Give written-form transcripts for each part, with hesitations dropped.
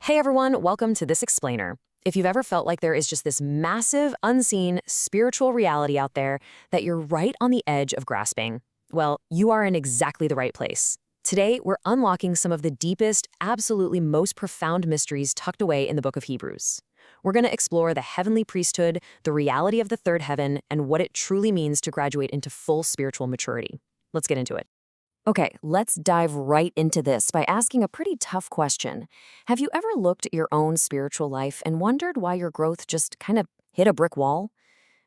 Hey everyone, welcome to This Explainer. If you've ever felt like there is just this massive, unseen, spiritual reality out there that you're right on the edge of grasping, well, you are in exactly the right place. Today, we're unlocking some of the deepest, absolutely most profound mysteries tucked away in the book of Hebrews. We're going to explore the heavenly priesthood, the reality of the third heaven, and what it truly means to graduate into full spiritual maturity. Let's get into it. Okay, let's dive right into this by asking a pretty tough question. Have you ever looked at your own spiritual life and wondered why your growth just kind of hit a brick wall?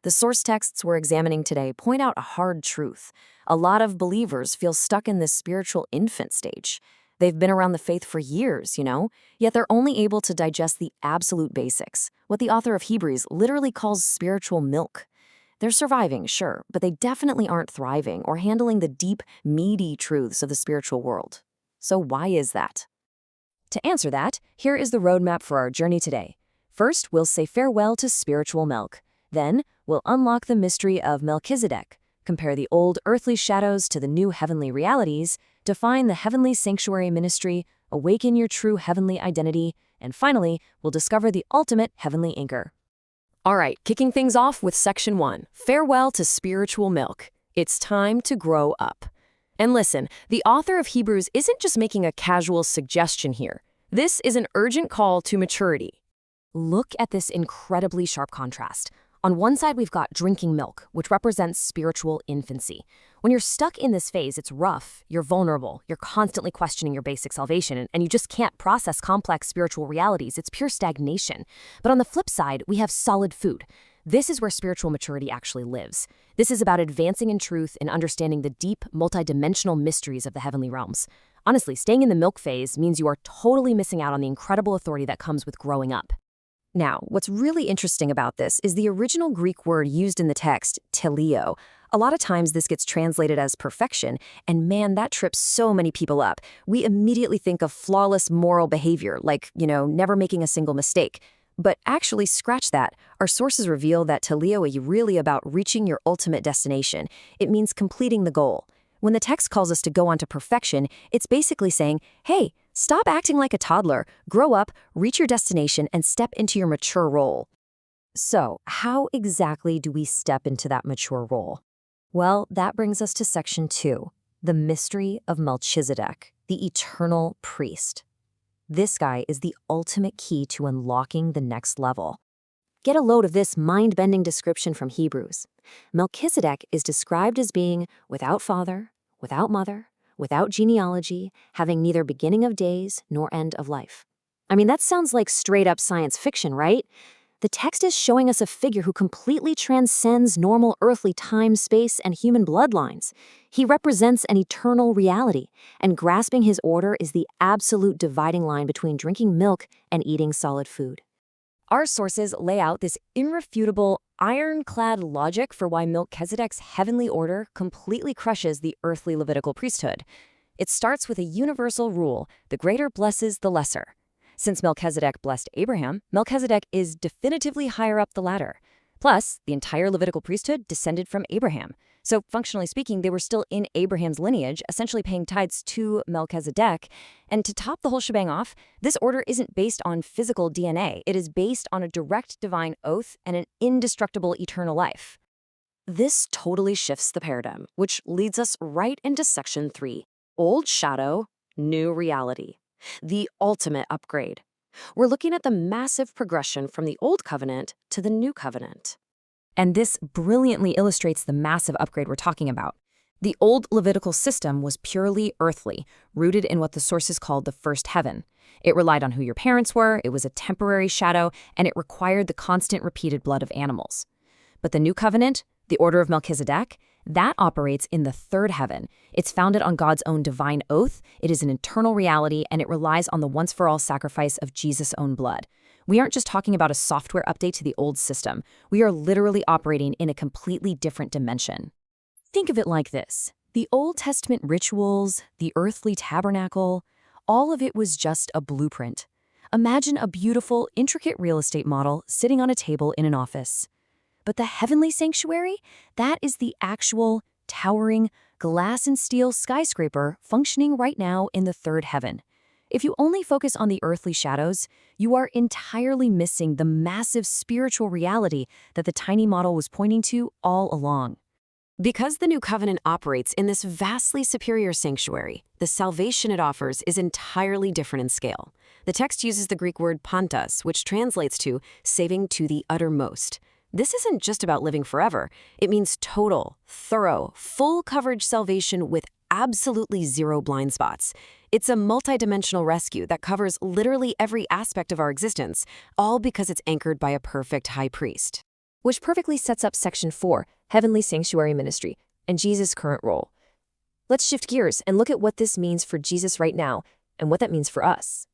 The source texts we're examining today point out a hard truth. A lot of believers feel stuck in this spiritual infant stage. They've been around the faith for years, yet they're only able to digest the absolute basics, what the author of Hebrews literally calls spiritual milk. They're surviving, sure, but they definitely aren't thriving or handling the deep, meaty truths of the spiritual world. So why is that? To answer that, here is the roadmap for our journey today. First, we'll say farewell to spiritual milk. Then, we'll unlock the mystery of Melchizedek, compare the old earthly shadows to the new heavenly realities, define the heavenly sanctuary ministry, awaken your true heavenly identity, and finally, we'll discover the ultimate heavenly anchor. All right, kicking things off with Section 1, Farewell to Spiritual Milk. It's time to grow up. And listen, the author of Hebrews isn't just making a casual suggestion here. This is an urgent call to maturity. Look at this incredibly sharp contrast. On one side, we've got drinking milk, which represents spiritual infancy. When you're stuck in this phase, it's rough, you're vulnerable, you're constantly questioning your basic salvation, and you just can't process complex spiritual realities. It's pure stagnation. But on the flip side, we have solid food. This is where spiritual maturity actually lives. This is about advancing in truth and understanding the deep, multidimensional mysteries of the heavenly realms. Honestly, staying in the milk phase means you are totally missing out on the incredible authority that comes with growing up. Now, what's really interesting about this is the original Greek word used in the text, teleo. A lot of times this gets translated as perfection, and man, that trips so many people up. We immediately think of flawless moral behavior, like, never making a single mistake. But actually, scratch that. Our sources reveal that teleo is really about reaching your ultimate destination. It means completing the goal. When the text calls us to go on to perfection, it's basically saying, hey, stop acting like a toddler, grow up, reach your destination, and step into your mature role. So, how exactly do we step into that mature role? Well, that brings us to Section 2, the mystery of Melchizedek, the eternal priest. This guy is the ultimate key to unlocking the next level. Get a load of this mind-bending description from Hebrews. Melchizedek is described as being without father, without mother, without genealogy, having neither beginning of days nor end of life. I mean, that sounds like straight-up science fiction, right? The text is showing us a figure who completely transcends normal earthly time, space, and human bloodlines. He represents an eternal reality, and grasping his order is the absolute dividing line between drinking milk and eating solid food. Our sources lay out this irrefutable, ironclad logic for why Melchizedek's heavenly order completely crushes the earthly Levitical priesthood. It starts with a universal rule: the greater blesses the lesser. Since Melchizedek blessed Abraham, Melchizedek is definitively higher up the ladder. Plus, the entire Levitical priesthood descended from Abraham. So, functionally speaking, they were still in Abraham's lineage, essentially paying tithes to Melchizedek. And to top the whole shebang off, this order isn't based on physical DNA. It is based on a direct divine oath and an indestructible eternal life. This totally shifts the paradigm, which leads us right into Section 3, Old Shadow, New Reality. The ultimate upgrade. We're looking at the massive progression from the Old Covenant to the New Covenant. And this brilliantly illustrates the massive upgrade we're talking about. The old Levitical system was purely earthly, rooted in what the sources called the first heaven. It relied on who your parents were, it was a temporary shadow, and it required the constant repeated blood of animals. But the New Covenant, the Order of Melchizedek, that operates in the third heaven. It's founded on God's own divine oath, it is an eternal reality, and it relies on the once-for-all sacrifice of Jesus' own blood. We aren't just talking about a software update to the old system. We are literally operating in a completely different dimension. Think of it like this. The Old Testament rituals, the earthly tabernacle, all of it was just a blueprint. Imagine a beautiful, intricate real estate model sitting on a table in an office. But the heavenly sanctuary, that is the actual, towering, glass and steel skyscraper functioning right now in the third heaven. If you only focus on the earthly shadows, you are entirely missing the massive spiritual reality that the tiny model was pointing to all along. Because the new covenant operates in this vastly superior sanctuary, the salvation it offers is entirely different in scale. The text uses the Greek word pantas, which translates to saving to the uttermost. This isn't just about living forever. It means total, thorough, full coverage salvation with absolutely zero blind spots. It's a multidimensional rescue that covers literally every aspect of our existence, all because it's anchored by a perfect high priest. Which perfectly sets up Section 4, Heavenly Sanctuary Ministry, and Jesus' current role. Let's shift gears and look at what this means for Jesus right now and what that means for us.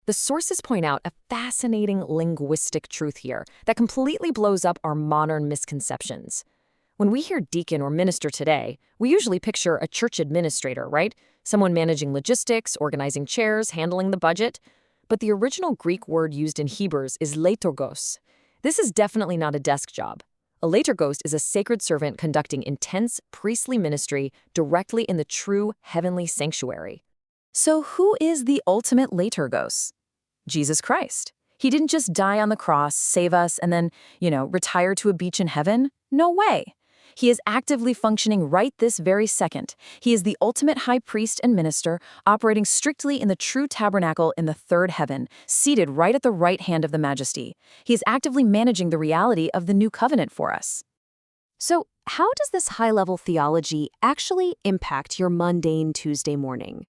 The sources point out a fascinating linguistic truth here that completely blows up our modern misconceptions. When we hear deacon or minister today, we usually picture a church administrator, right? Someone managing logistics, organizing chairs, handling the budget. But the original Greek word used in Hebrews is leitorgos. This is definitely not a desk job. A leitorgos is a sacred servant conducting intense priestly ministry directly in the true heavenly sanctuary. So who is the ultimate leitorgos? Jesus Christ. He didn't just die on the cross, save us, and then, retire to a beach in heaven. No way. He is actively functioning right this very second. He is the ultimate high priest and minister, operating strictly in the true tabernacle in the third heaven, seated right at the right hand of the Majesty. He is actively managing the reality of the new covenant for us. So, how does this high-level theology actually impact your mundane Tuesday morning?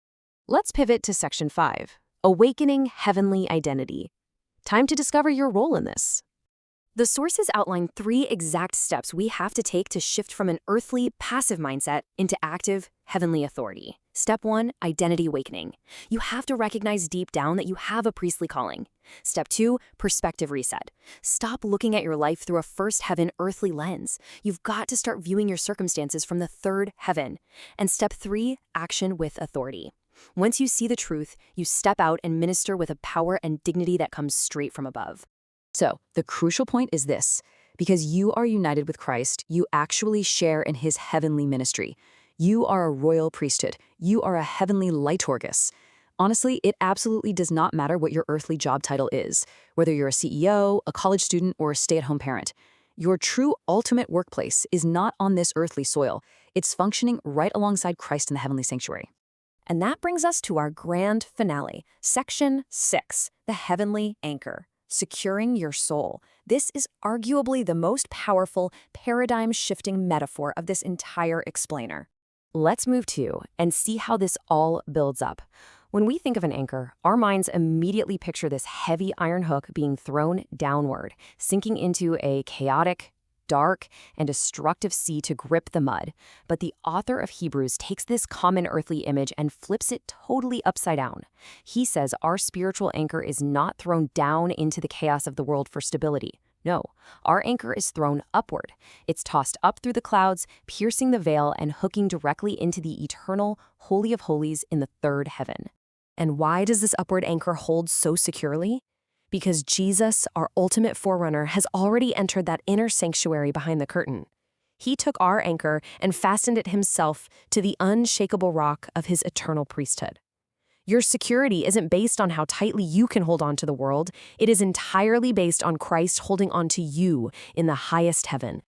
Let's pivot to Section 5, Awakening Heavenly Identity. Time to discover your role in this. The sources outline 3 exact steps we have to take to shift from an earthly, passive mindset into active, heavenly authority. Step 1, identity awakening. You have to recognize deep down that you have a priestly calling. Step 2, perspective reset. Stop looking at your life through a first heaven earthly lens. You've got to start viewing your circumstances from the third heaven. And step 3, action with authority. Once you see the truth, you step out and minister with a power and dignity that comes straight from above. So, the crucial point is this. Because you are united with Christ, you actually share in his heavenly ministry. You are a royal priesthood. You are a heavenly liturgus. Honestly, it absolutely does not matter what your earthly job title is, whether you're a CEO, a college student, or a stay-at-home parent. Your true ultimate workplace is not on this earthly soil. It's functioning right alongside Christ in the heavenly sanctuary. And that brings us to our grand finale, Section 6, the heavenly anchor. Securing your soul. This is arguably the most powerful, paradigm-shifting metaphor of this entire explainer. Let's move to and see how this all builds up. When we think of an anchor, our minds immediately picture this heavy iron hook being thrown downward, sinking into a chaotic, dark, and destructive sea to grip the mud. But the author of Hebrews takes this common earthly image and flips it totally upside down. He says our spiritual anchor is not thrown down into the chaos of the world for stability. No, our anchor is thrown upward. It's tossed up through the clouds, piercing the veil and hooking directly into the eternal Holy of Holies in the third heaven. And why does this upward anchor hold so securely? Because Jesus, our ultimate forerunner, has already entered that inner sanctuary behind the curtain. He took our anchor and fastened it himself to the unshakable rock of his eternal priesthood. Your security isn't based on how tightly you can hold on to the world. It is entirely based on Christ holding on to you in the highest heaven.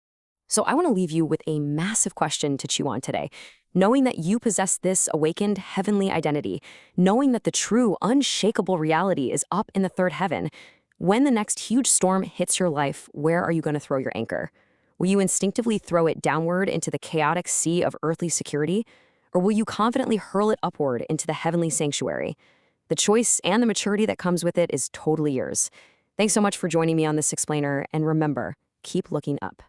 So I want to leave you with a massive question to chew on today. Knowing that you possess this awakened heavenly identity, knowing that the true, unshakable reality is up in the third heaven, when the next huge storm hits your life, where are you going to throw your anchor? Will you instinctively throw it downward into the chaotic sea of earthly security? Or will you confidently hurl it upward into the heavenly sanctuary? The choice and the maturity that comes with it is totally yours. Thanks so much for joining me on this explainer, and remember, keep looking up.